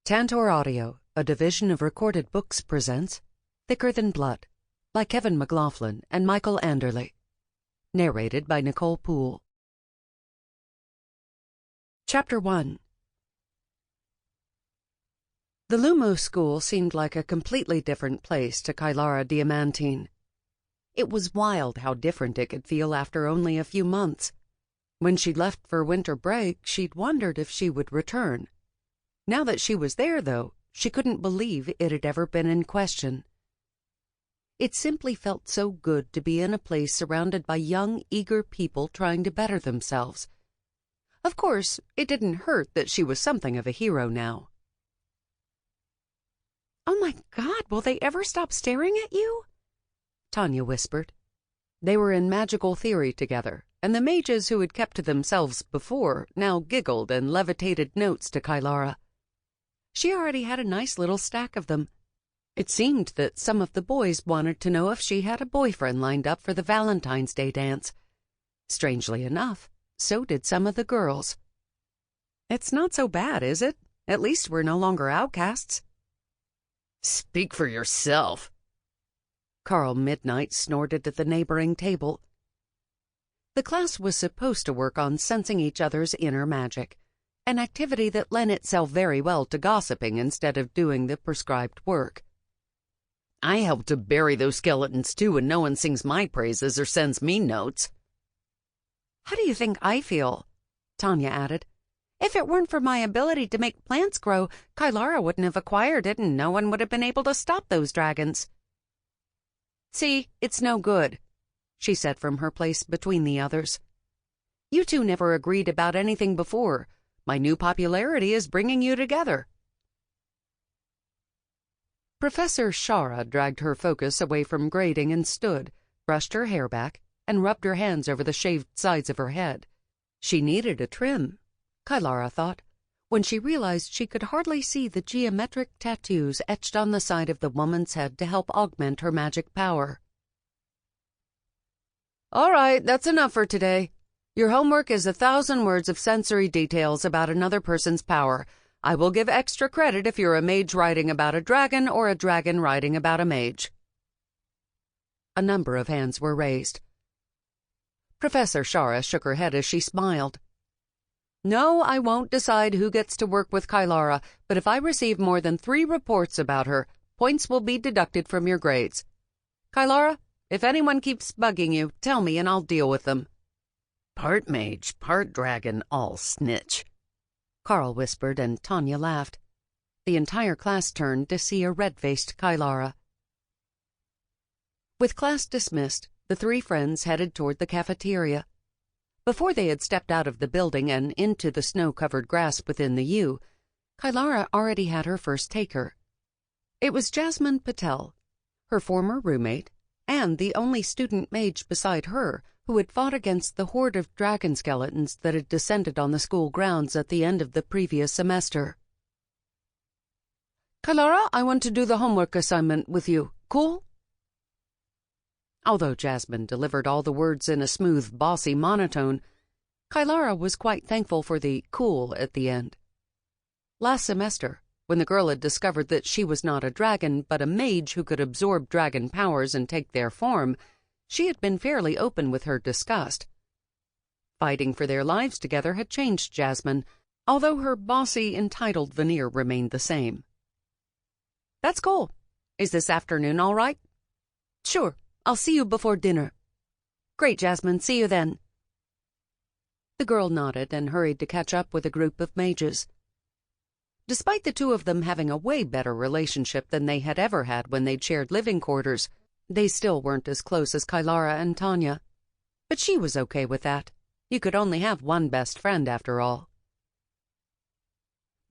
Tantor Audio, a division of Recorded Books, presents Thicker Than Blood by Kevin Mclaughlin and Michael Anderle. Narrated by Nicole Poole. Chapter 1. The Lumos School seemed like a completely different place to Kylara Diamantine. It was wild how different it could feel after only a few months. When she'd left for winter break, she'd wondered if she would return. Now that she was there, though, she couldn't believe it had ever been in question. It simply felt so good to be in a place surrounded by young, eager people trying to better themselves. Of course, it didn't hurt that she was something of a hero now. "Oh my God, will they ever stop staring at you?" Tanya whispered. They were in magical theory together, and the mages who had kept to themselves before now giggled and levitated notes to Kylara. She already had a nice little stack of them. It seemed that some of the boys wanted to know if she had a boyfriend lined up for the Valentine's Day dance. Strangely enough, so did some of the girls. "It's not so bad, is it? At least we're no longer outcasts." "Speak for yourself," Carl Midnight snorted at the neighboring table. The class was supposed to work on sensing each other's inner magic, an activity that lent itself very well to gossiping instead of doing the prescribed work. "I help to bury those skeletons too, and no one sings my praises or sends me notes." "How do you think I feel?" Tanya added. "If it weren't for my ability to make plants grow, Kylara wouldn't have acquired it and no one would have been able to stop those dragons." "See, it's no good," she said from her place between the others. "You two never agreed about anything before. My new popularity is bringing you together." Professor Shara dragged her focus away from grading and stood, brushed her hair back, and rubbed her hands over the shaved sides of her head. She needed a trim, Kylara thought, when she realized she could hardly see the geometric tattoos etched on the side of the woman's head to help augment her magic power. "All right, that's enough for today. Your homework is 1,000 words of sensory details about another person's power. I will give extra credit if you're a mage writing about a dragon or a dragon writing about a mage." A number of hands were raised. Professor Shara shook her head as she smiled. "No, I won't decide who gets to work with Kylara, but if I receive more than 3 reports about her, points will be deducted from your grades. Kylara, if anyone keeps bugging you, tell me and I'll deal with them." "Part mage, part dragon, all snitch," Carl whispered, and Tanya laughed. The entire class turned to see a red-faced Kylara. With class dismissed, the 3 friends headed toward the cafeteria. Before they had stepped out of the building and into the snow-covered grass within the U, Kylara already had her first taker. It was Jasmine Patel, her former roommate, and the only student mage beside her who had fought against the horde of dragon skeletons that had descended on the school grounds at the end of the previous semester. "Kylara, I want to do the homework assignment with you. Cool?" Although Jasmine delivered all the words in a smooth, bossy monotone, Kylara was quite thankful for the cool at the end. Last semester, when the girl had discovered that she was not a dragon but a mage who could absorb dragon powers and take their form, she had been fairly open with her disgust. Fighting for their lives together had changed Jasmine, although her bossy, entitled veneer remained the same. "That's cool. Is this afternoon all right?" "Sure. I'll see you before dinner." "Great, Jasmine. See you then." The girl nodded and hurried to catch up with a group of mages. Despite the 2 of them having a way better relationship than they had ever had when they'd shared living quarters, they still weren't as close as Kylara and Tanya. But she was okay with that. You could only have one best friend, after all.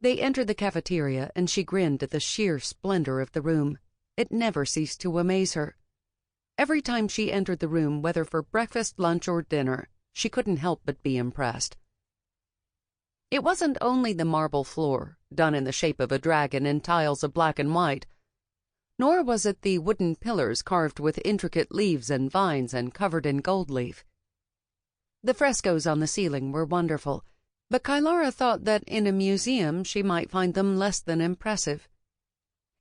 They entered the cafeteria, and she grinned at the sheer splendor of the room. It never ceased to amaze her. Every time she entered the room, whether for breakfast, lunch, or dinner, she couldn't help but be impressed. It wasn't only the marble floor, done in the shape of a dragon in tiles of black and white, nor was it the wooden pillars carved with intricate leaves and vines and covered in gold leaf. The frescoes on the ceiling were wonderful, But Kylara thought that in a museum she might find them less than impressive.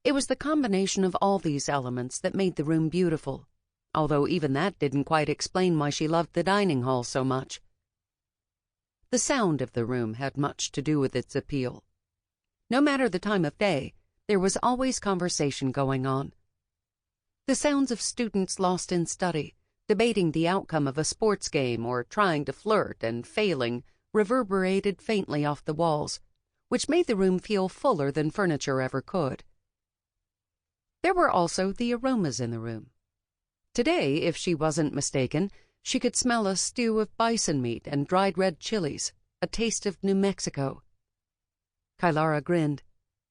It was the combination of all these elements that made the room beautiful, although even that didn't quite explain why she loved the dining hall so much. The sound of the room had much to do with its appeal. No matter the time of day, there was always conversation going on. The sounds of students lost in study, debating the outcome of a sports game or trying to flirt and failing, reverberated faintly off the walls, which made the room feel fuller than furniture ever could. There were also the aromas in the room. Today, if she wasn't mistaken, she could smell a stew of bison meat and dried red chilies, a taste of New Mexico. Kylara grinned.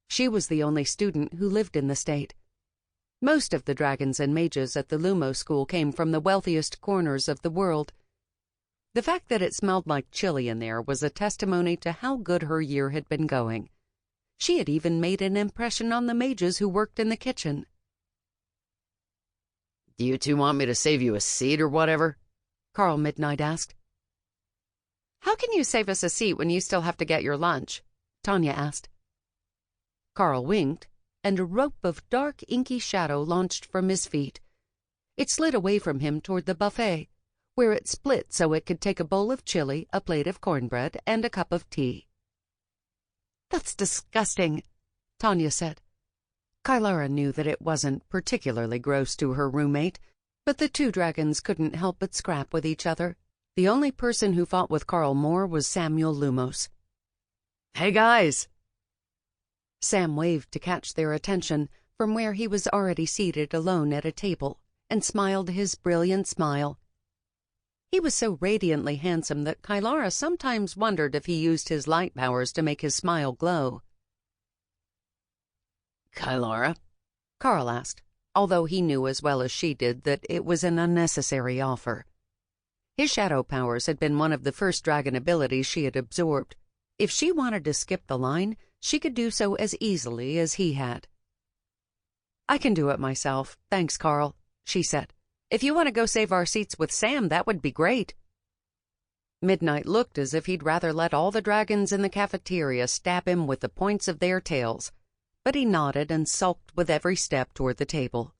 She was the only student who lived in the state. Most of the dragons and mages at the Lumos school came from the wealthiest corners of the world. The fact that it smelled like chili in there was a testimony to how good her year had been going. She had even made an impression on the mages who worked in the kitchen. "Do you two want me to save you a seat or whatever?" Carl Midnight asked. "How can you save us a seat when you still have to get your lunch?" Tanya asked. Carl winked, and a rope of dark, inky shadow launched from his feet. It slid away from him toward the buffet, where it split so it could take a bowl of chili, a plate of cornbread, and a cup of tea. "That's disgusting," Tanya said. Kylara knew that it wasn't particularly gross to her roommate, but the two dragons couldn't help but scrap with each other. The only person who fought with Carl more was Samuel Lumos. "Hey, guys!" Sam waved to catch their attention from where he was already seated alone at a table, and smiled his brilliant smile. He was so radiantly handsome that Kylara sometimes wondered if he used his light powers to make his smile glow. "Kylara?" Carl asked, although he knew as well as she did that it was an unnecessary offer. His shadow powers had been one of the first dragon abilities she had absorbed. If she wanted to skip the line, she could do so as easily as he had. "I can do it myself, thanks, Carl," she said. "If you want to go save our seats with Sam, that would be great." Midnight looked as if he'd rather let all the dragons in the cafeteria stab him with the points of their tails, but he nodded and sulked with every step toward the table.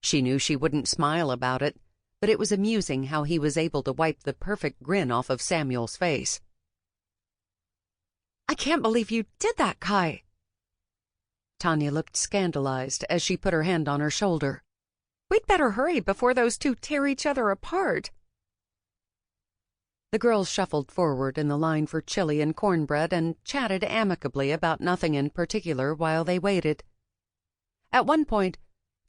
She knew she wouldn't smile about it, but it was amusing how he was able to wipe the perfect grin off of Samuel's face. "I can't believe you did that, Kai." Tanya looked scandalized as she put her hand on her shoulder. "We'd better hurry before those two tear each other apart." The girls shuffled forward in the line for chili and cornbread and chatted amicably about nothing in particular while they waited. At one point,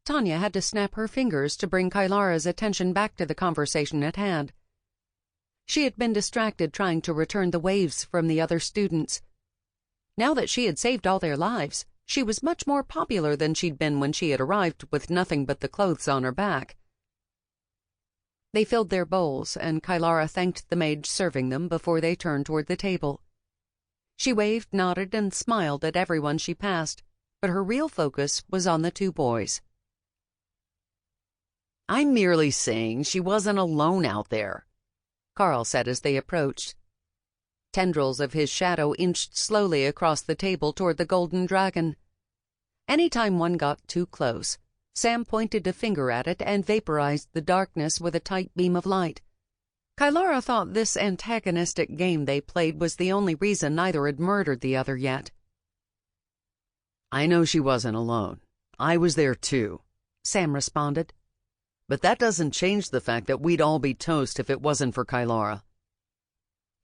Tanya had to snap her fingers to bring Kylara's attention back to the conversation at hand. She had been distracted trying to return the waves from the other students. Now that she had saved all their lives, she was much more popular than she'd been when she had arrived with nothing but the clothes on her back. They filled their bowls, and Kylara thanked the maid serving them before they turned toward the table. She waved, nodded, and smiled at everyone she passed, but her real focus was on the two boys. "I'm merely saying she wasn't alone out there," Carl said as they approached. Tendrils of his shadow inched slowly across the table toward the golden dragon. Any time one got too close, Sam pointed a finger at it and vaporized the darkness with a tight beam of light. Kylara thought this antagonistic game they played was the only reason neither had murdered the other yet. "I know she wasn't alone. I was there too," Sam responded. "But that doesn't change the fact that we'd all be toast if it wasn't for Kylara."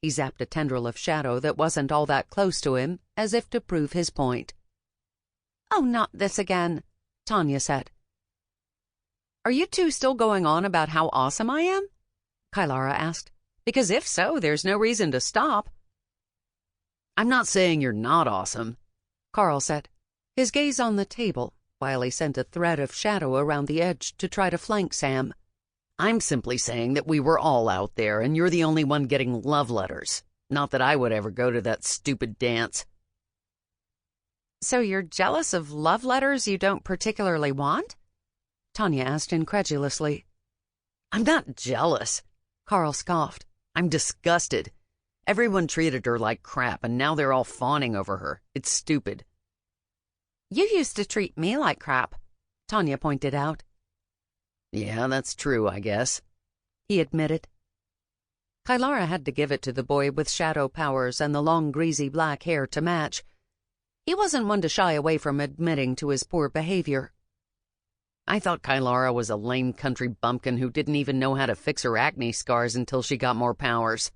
He zapped a tendril of shadow that wasn't all that close to him, as if to prove his point. "Oh, not this again," Tanya said. "Are you two still going on about how awesome I am?" Kylara asked. "Because if so, there's no reason to stop." "I'm not saying you're not awesome," Carl said, his gaze on the table, while he sent a thread of shadow around the edge to try to flank Sam. "I'm simply saying that we were all out there, and you're the only one getting love letters. Not that I would ever go to that stupid dance." "So you're jealous of love letters you don't particularly want?" Tanya asked incredulously. "I'm not jealous," Carl scoffed. "I'm disgusted. Everyone treated her like crap, and now they're all fawning over her. It's stupid. You used to treat me like crap, Tanya pointed out. Yeah, that's true, I guess, he admitted. Kylara had to give it to the boy with shadow powers and the long, greasy black hair to match. He wasn't one to shy away from admitting to his poor behavior. I thought Kylara was a lame country bumpkin who didn't even know how to fix her acne scars until she got more powers.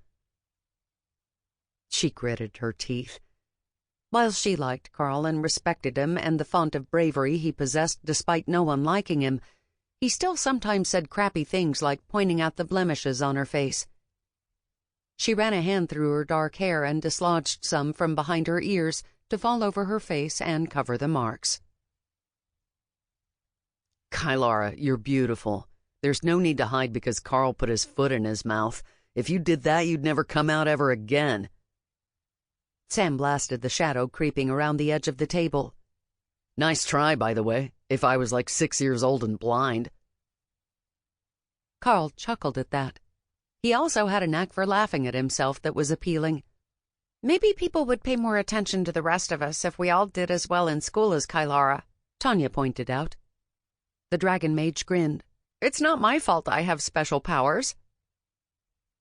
She gritted her teeth. While she liked Carl and respected him and the font of bravery he possessed despite no one liking him, he still sometimes said crappy things like pointing out the blemishes on her face. She ran a hand through her dark hair and dislodged some from behind her ears to fall over her face and cover the marks. Kylara, you're beautiful. There's no need to hide because Carl put his foot in his mouth. If you did that, you'd never come out ever again. Sam blasted the shadow creeping around the edge of the table. Nice try, by the way, if I was like 6 years old and blind. Carl chuckled at that. He also had a knack for laughing at himself that was appealing. Maybe people would pay more attention to the rest of us if we all did as well in school as Kylara, Tanya pointed out. The dragon mage grinned. It's not my fault I have special powers.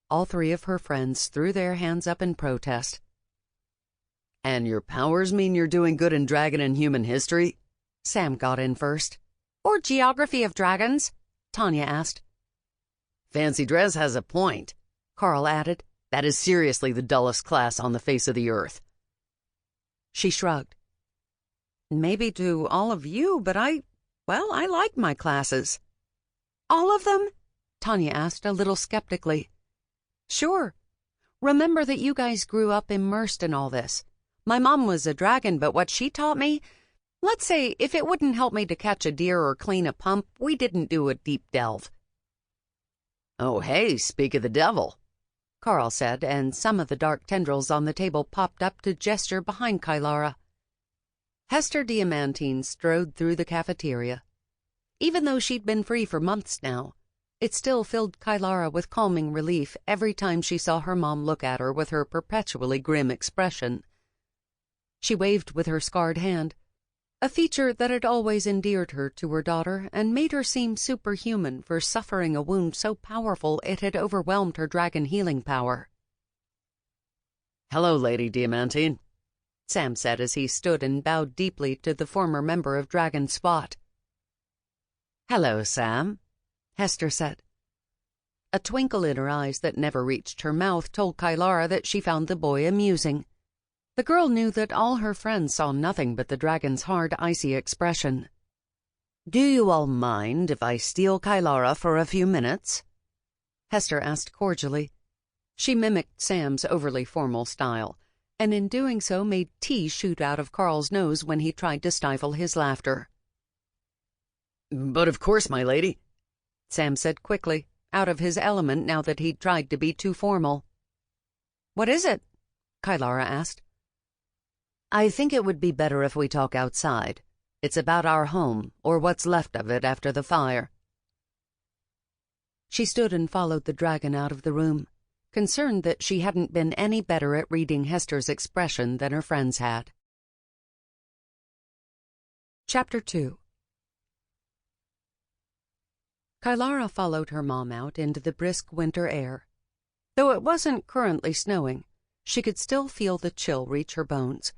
All three of her friends threw their hands up in protest. And your powers mean you're doing good in dragon and human history? Sam got in first. Or geography of dragons? Tanya asked. Fancy Dress has a point, Carl added. That is seriously the dullest class on the face of the earth. She shrugged. Maybe to all of you, but I like my classes. All of them? Tanya asked a little skeptically. Sure. Remember that you guys grew up immersed in all this. My mom was a dragon, but what she taught me, let's say if it wouldn't help me to catch a deer or clean a pump, we didn't do a deep delve. Oh, hey, speak of the devil, Carl said, and some of the dark tendrils on the table popped up to gesture behind Kylara. Hester Diamantine strode through the cafeteria. Even though she'd been free for months now, it still filled Kylara with calming relief every time she saw her mom look at her with her perpetually grim expression. She waved with her scarred hand, a feature that had always endeared her to her daughter and made her seem superhuman for suffering a wound so powerful it had overwhelmed her dragon healing power. Hello, Lady Diamantine, Sam said as he stood and bowed deeply to the former member of Dragon SWAT. Hello, Sam, Hester said. A twinkle in her eyes that never reached her mouth told Kylara that she found the boy amusing. The girl knew that all her friends saw nothing but the dragon's hard, icy expression. Do you all mind if I steal Kylara for a few minutes? Hester asked cordially. She mimicked Sam's overly formal style, and in doing so made tea shoot out of Carl's nose when he tried to stifle his laughter. But of course, my lady, Sam said quickly, out of his element now that he'd tried to be too formal. What is it? Kylara asked. I think it would be better if we talk outside. It's about our home, or what's left of it after the fire. She stood and followed the dragon out of the room, concerned that she hadn't been any better at reading Hester's expression than her friends had. Chapter 2. Kylara followed her mom out into the brisk winter air. Though it wasn't currently snowing, she could still feel the chill reach her bones.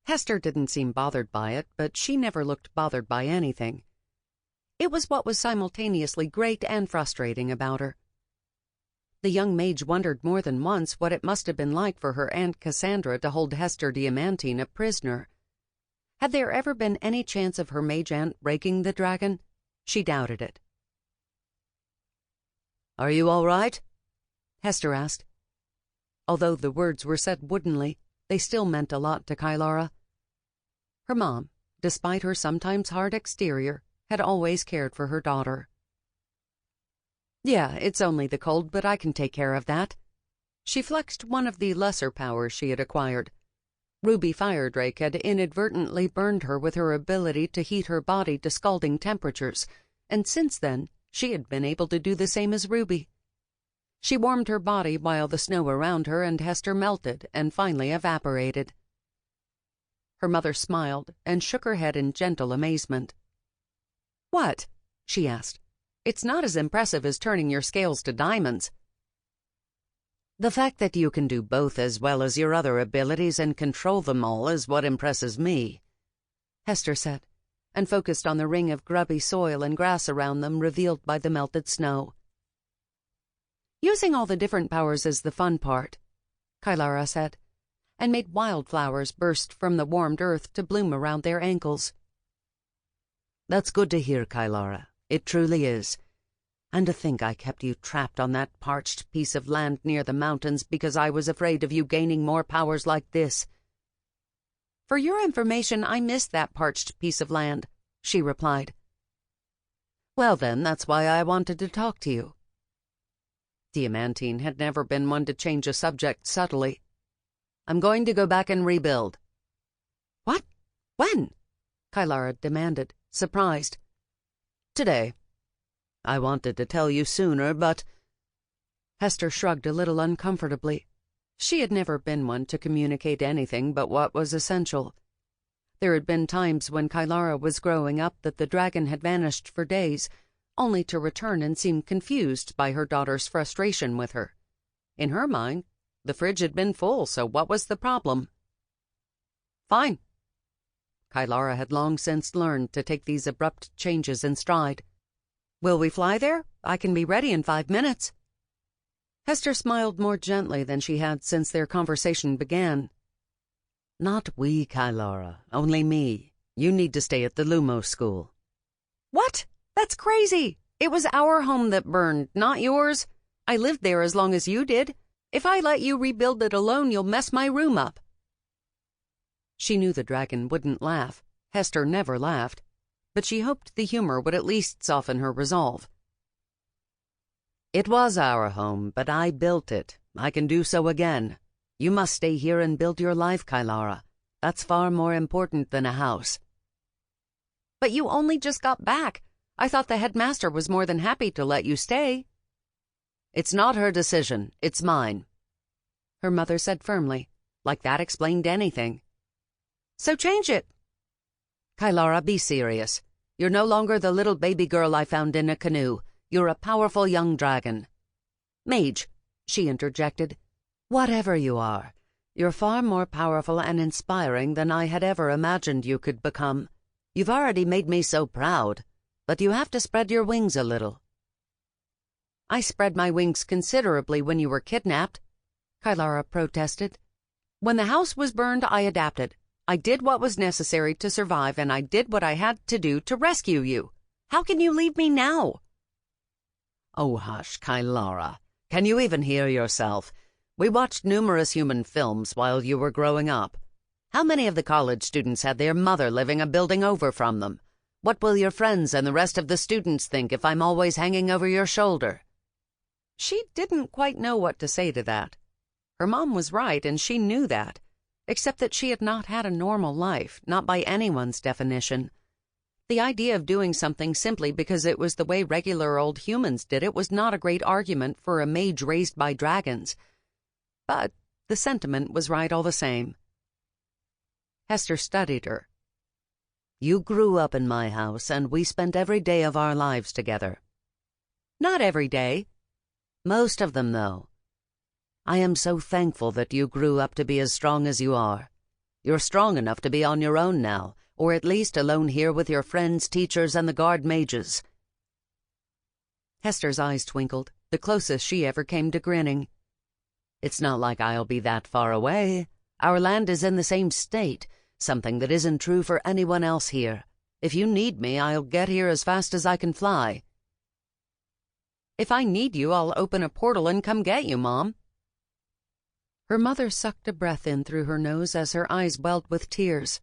Hester didn't seem bothered by it, but she never looked bothered by anything. It was what was simultaneously great and frustrating about her. The young mage wondered more than once what it must have been like for her Aunt Cassandra to hold Hester Diamantine a prisoner. Had there ever been any chance of her mage aunt breaking the dragon? She doubted it. Are you all right? Hester asked. Although the words were said woodenly, they still meant a lot to Kylara. Her mom, despite her sometimes hard exterior, had always cared for her daughter. Yeah, it's only the cold, but I can take care of that. She flexed one of the lesser powers she had acquired. Ruby Firedrake had inadvertently burned her with her ability to heat her body to scalding temperatures, and since then she had been able to do the same as Ruby. She warmed her body while the snow around her and Hester melted and finally evaporated. Her mother smiled and shook her head in gentle amazement. "What?" she asked. "It's not as impressive as turning your scales to diamonds." "The fact that you can do both as well as your other abilities and control them all is what impresses me," Hester said, and focused on the ring of grubby soil and grass around them revealed by the melted snow. "Using all the different powers is the fun part," Kylara said, and made wildflowers burst from the warmed earth to bloom around their ankles. "That's good to hear, Kylara. It truly is. And to think I kept you trapped on that parched piece of land near the mountains because I was afraid of you gaining more powers like this." "For your information, I missed that parched piece of land," she replied. "Well then, that's why I wanted to talk to you." Diamantine had never been one to change a subject subtly. "I'm going to go back and rebuild." "What? When?" Kylara demanded, surprised. "Today. I wanted to tell you sooner, but—" Hester shrugged a little uncomfortably. She had never been one to communicate anything but what was essential. There had been times when Kylara was growing up that the dragon had vanished for days, only to return and seem confused by her daughter's frustration with her. In her mind, the fridge had been full, so what was the problem? "Fine." Kylara had long since learned to take these abrupt changes in stride. "Will we fly there? I can be ready in 5 minutes." Hester smiled more gently than she had since their conversation began. "Not we, Kylara. Only me. You need to stay at the Lumos school." "What? That's crazy. It was our home that burned, not yours. I lived there as long as you did. If I let you rebuild it alone, you'll mess my room up." She knew the dragon wouldn't laugh. Hester never laughed. But she hoped the humor would at least soften her resolve. "It was our home, but I built it. I can do so again. You must stay here and build your life, Kylara. That's far more important than a house." "But you only just got back. I thought the headmaster was more than happy to let you stay." "It's not her decision. It's mine," her mother said firmly, like that explained anything. "So change it." "Kylara, be serious. You're no longer the little baby girl I found in a canoe. You're a powerful young dragon." "Mage," she interjected. "Whatever you are, you're far more powerful and inspiring than I had ever imagined you could become. You've already made me so proud, but you have to spread your wings a little." "I spread my wings considerably when you were kidnapped," Kylara protested. "When the house was burned, I adapted. I did what was necessary to survive, and I did what I had to do to rescue you. How can you leave me now?" "Oh, hush, Kylara. Can you even hear yourself? We watched numerous human films while you were growing up. How many of the college students had their mother living a building over from them? What will your friends and the rest of the students think if I'm always hanging over your shoulder?" She didn't quite know what to say to that. Her mom was right, and she knew that, except that she had not had a normal life, not by anyone's definition. The idea of doing something simply because it was the way regular old humans did it was not a great argument for a mage raised by dragons. But the sentiment was right all the same. Hester studied her. "You grew up in my house, and we spent every day of our lives together." "Not every day." "Most of them, though. I am so thankful that you grew up to be as strong as you are. You're strong enough to be on your own now, or at least alone here with your friends, teachers, and the guard mages." Hester's eyes twinkled, the closest she ever came to grinning. "It's not like I'll be that far away. Our land is in the same state, something that isn't true for anyone else here. If you need me, I'll get here as fast as I can fly." "If I need you, I'll open a portal and come get you, Mom." Her mother sucked a breath in through her nose as her eyes welled with tears.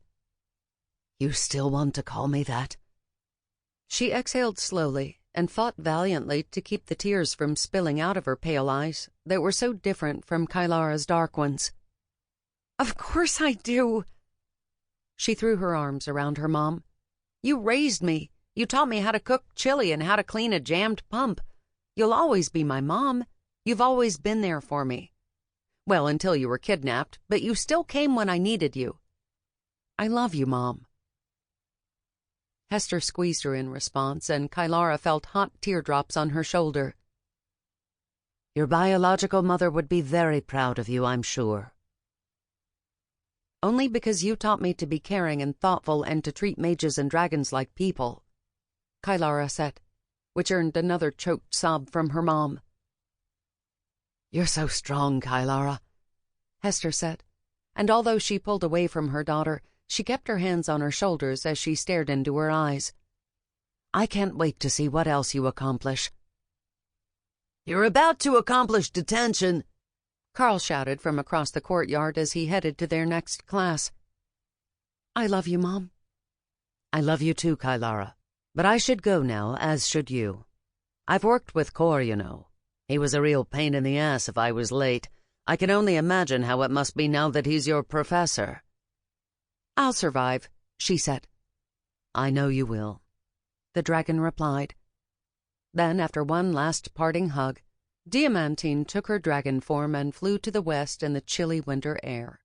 "You still want to call me that?" She exhaled slowly and fought valiantly to keep the tears from spilling out of her pale eyes that were so different from Kylara's dark ones. "Of course I do." She threw her arms around her mom. "You raised me. You taught me how to cook chili and how to clean a jammed pump. You'll always be my mom. You've always been there for me. Well, until you were kidnapped, but you still came when I needed you. I love you, Mom." Hester squeezed her in response, and Kylara felt hot teardrops on her shoulder. "Your biological mother would be very proud of you, I'm sure." "Only because you taught me to be caring and thoughtful and to treat mages and dragons like people," Kylara said, which earned another choked sob from her mom. "You're so strong, Kylara," Hester said, and although she pulled away from her daughter, she kept her hands on her shoulders as she stared into her eyes. "I can't wait to see what else you accomplish." "You're about to accomplish detention," Carl shouted from across the courtyard as he headed to their next class. "I love you, Mom." "I love you too, Kylara. But I should go now, as should you. I've worked with Cor, you know. He was a real pain in the ass if I was late. I can only imagine how it must be now that he's your professor." "I'll survive," she said. "I know you will," the dragon replied. Then, after one last parting hug, Diamantine took her dragon form and flew to the west in the chilly winter air.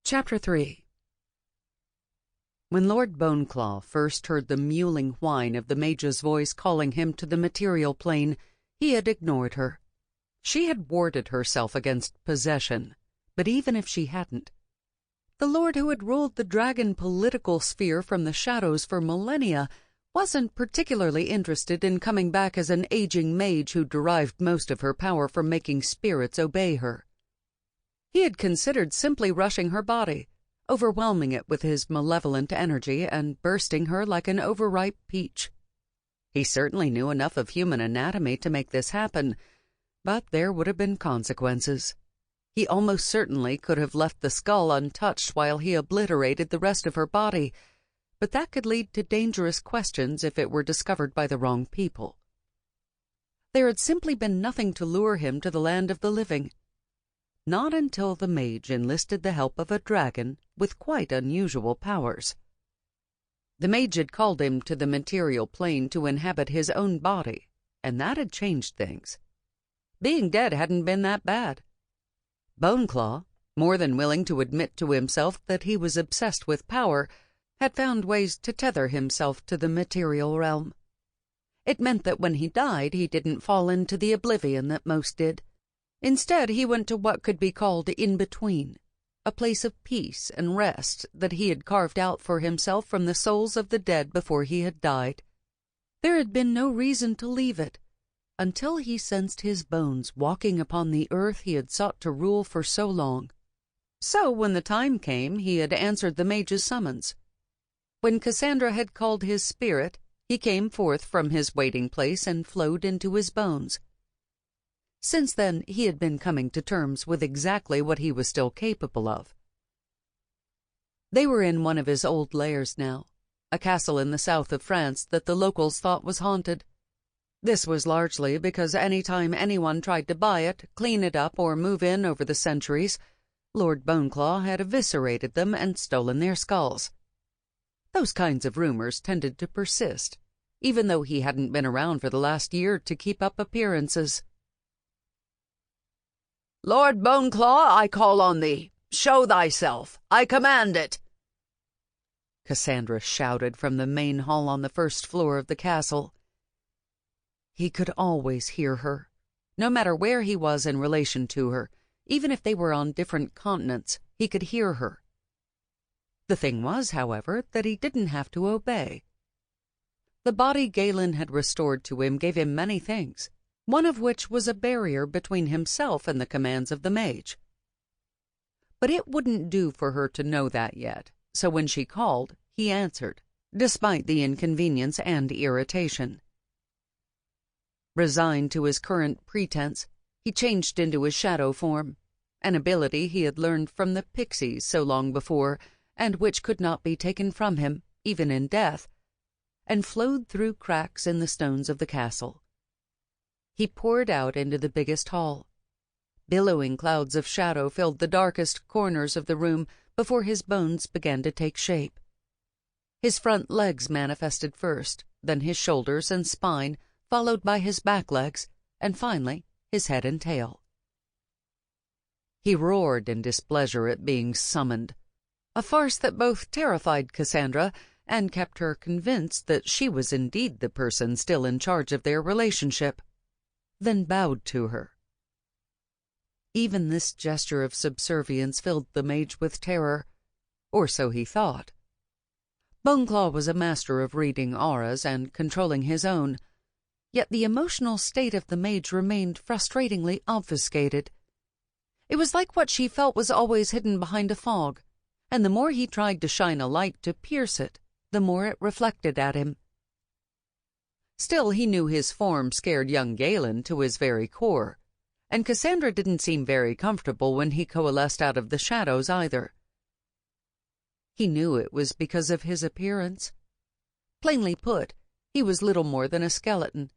Chapter 3. When Lord Boneclaw first heard the mewling whine of the mage's voice calling him to the material plane, he had ignored her. She had warded herself against possession, but even if she hadn't, the lord who had ruled the dragon political sphere from the shadows for millennia wasn't particularly interested in coming back as an aging mage who derived most of her power from making spirits obey her. He had considered simply rushing her body, overwhelming it with his malevolent energy and bursting her like an overripe peach. He certainly knew enough of human anatomy to make this happen, but there would have been consequences. He almost certainly could have left the skull untouched while he obliterated the rest of her body, but that could lead to dangerous questions if it were discovered by the wrong people. There had simply been nothing to lure him to the land of the living. Not until the mage enlisted the help of a dragon with quite unusual powers. The mage had called him to the material plane to inhabit his own body, and that had changed things. Being dead hadn't been that bad. Boneclaw, more than willing to admit to himself that he was obsessed with power, had found ways to tether himself to the material realm. It meant that when he died, he didn't fall into the oblivion that most did. Instead, he went to what could be called in-between, a place of peace and rest that he had carved out for himself from the souls of the dead before he had died. There had been no reason to leave it, until he sensed his bones walking upon the earth he had sought to rule for so long. So, when the time came, he had answered the mage's summons. When Cassandra had called his spirit, he came forth from his waiting place and flowed into his bones. Since then, he had been coming to terms with exactly what he was still capable of. They were in one of his old lairs now, a castle in the south of France that the locals thought was haunted. This was largely because any time anyone tried to buy it, clean it up, or move in over the centuries, Lord Boneclaw had eviscerated them and stolen their skulls. Those kinds of rumors tended to persist, even though he hadn't been around for the last year to keep up appearances. "Lord Boneclaw, I call on thee. Show thyself. I command it," Cassandra shouted from the main hall on the first floor of the castle. He could always hear her, no matter where he was in relation to her. Even if they were on different continents, he could hear her. The thing was, however, that he didn't have to obey. The body Galen had restored to him gave him many things, one of which was a barrier between himself and the commands of the mage. But it wouldn't do for her to know that yet, so when she called, he answered, despite the inconvenience and irritation. Resigned to his current pretense, he changed into his shadow form, an ability he had learned from the pixies so long before, and which could not be taken from him, even in death, and flowed through cracks in the stones of the castle. He poured out into the biggest hall. Billowing clouds of shadow filled the darkest corners of the room before his bones began to take shape. His front legs manifested first, then his shoulders and spine, followed by his back legs, and finally his head and tail. He roared in displeasure at being summoned, a farce that both terrified Cassandra and kept her convinced that she was indeed the person still in charge of their relationship, then bowed to her. Even this gesture of subservience filled the mage with terror, or so he thought. Boneclaw was a master of reading auras and controlling his own, yet the emotional state of the mage remained frustratingly obfuscated. It was like what she felt was always hidden behind a fog, and the more he tried to shine a light to pierce it, the more it reflected at him. Still, he knew his form scared young Galen to his very core, and Cassandra didn't seem very comfortable when he coalesced out of the shadows either. He knew it was because of his appearance. Plainly put, he was little more than a skeleton,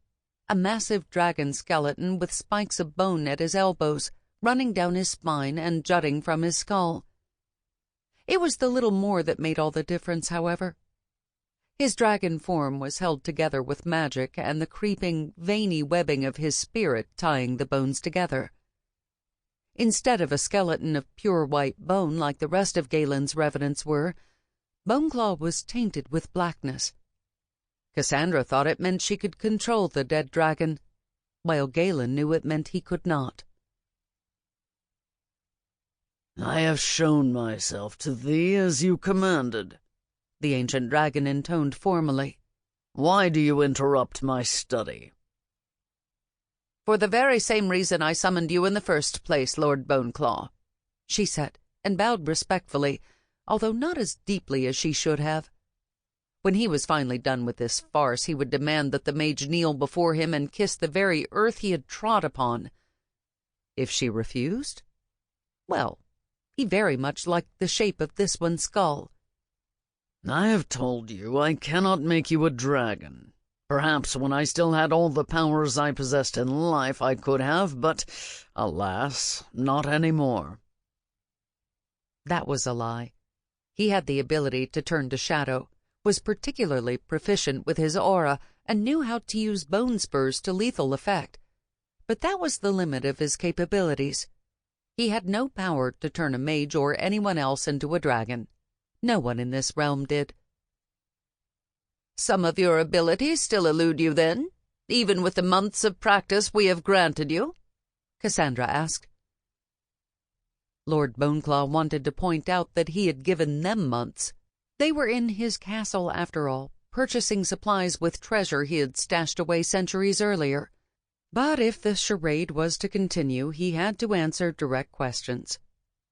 a massive dragon skeleton with spikes of bone at his elbows, running down his spine and jutting from his skull. It was the little more that made all the difference, however. His dragon form was held together with magic and the creeping, veiny webbing of his spirit tying the bones together. Instead of a skeleton of pure white bone like the rest of Galen's revenants were, Boneclaw was tainted with blackness. Cassandra thought it meant she could control the dead dragon, while Galen knew it meant he could not. "I have shown myself to thee as you commanded," the ancient dragon intoned formally. "Why do you interrupt my study?" "For the very same reason I summoned you in the first place, Lord Boneclaw," she said, and bowed respectfully, although not as deeply as she should have. When he was finally done with this farce, he would demand that the mage kneel before him and kiss the very earth he had trod upon. If she refused, well, he very much liked the shape of this one's skull. "I have told you I cannot make you a dragon. Perhaps when I still had all the powers I possessed in life I could have, but, alas, not any more." That was a lie. He had the ability to turn to shadow, was particularly proficient with his aura, and knew how to use bone spurs to lethal effect. But that was the limit of his capabilities. He had no power to turn a mage or anyone else into a dragon. No one in this realm did. "Some of your abilities still elude you, then, even with the months of practice we have granted you?" Cassandra asked. Lord Boneclaw wanted to point out that he had given them months. They were in his castle, after all, purchasing supplies with treasure he had stashed away centuries earlier. But if the charade was to continue, he had to answer direct questions.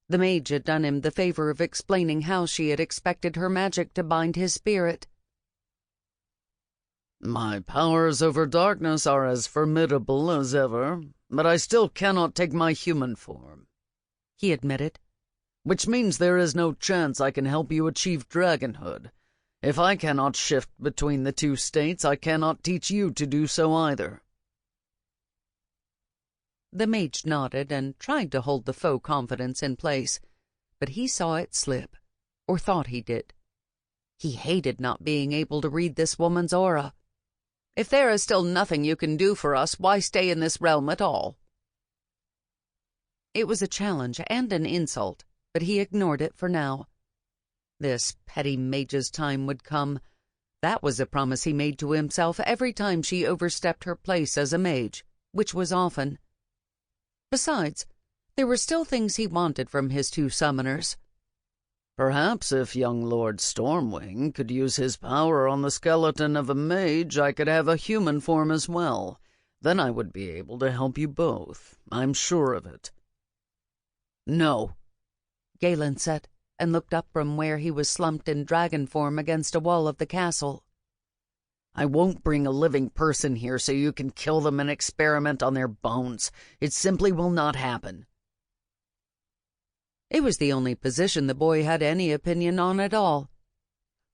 The mage had done him the favor of explaining how she had expected her magic to bind his spirit. "My powers over darkness are as formidable as ever, but I still cannot take my human form," he admitted. "which means there is no chance I can help you achieve dragonhood. If I cannot shift between the two states, I cannot teach you to do so either." The mage nodded and tried to hold the faux confidence in place, but he saw it slip, or thought he did. He hated not being able to read this woman's aura. "If there is still nothing you can do for us, why stay in this realm at all?" It was a challenge and an insult, but he ignored it for now. This petty mage's time would come. That was a promise he made to himself every time she overstepped her place as a mage, which was often. Besides, there were still things he wanted from his two summoners. "Perhaps if young Lord Stormwing could use his power on the skeleton of a mage, I could have a human form as well. Then I would be able to help you both. I'm sure of it." "No," Galen said, and looked up from where he was slumped in dragon form against a wall of the castle. "I won't bring a living person here so you can kill them and experiment on their bones. It simply will not happen." It was the only position the boy had any opinion on at all.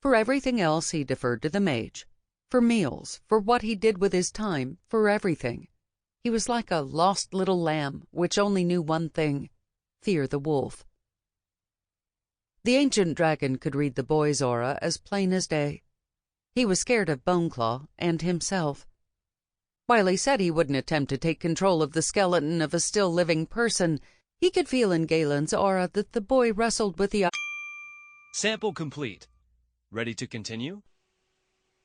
For everything else he deferred to the mage. For meals, for what he did with his time, for everything. He was like a lost little lamb which only knew one thing: fear the wolf. The ancient dragon could read the boy's aura as plain as day. He was scared of Boneclaw and himself. While he said he wouldn't attempt to take control of the skeleton of a still living person, he could feel in Galen's aura that the boy wrestled with the... Sample complete. Ready to continue?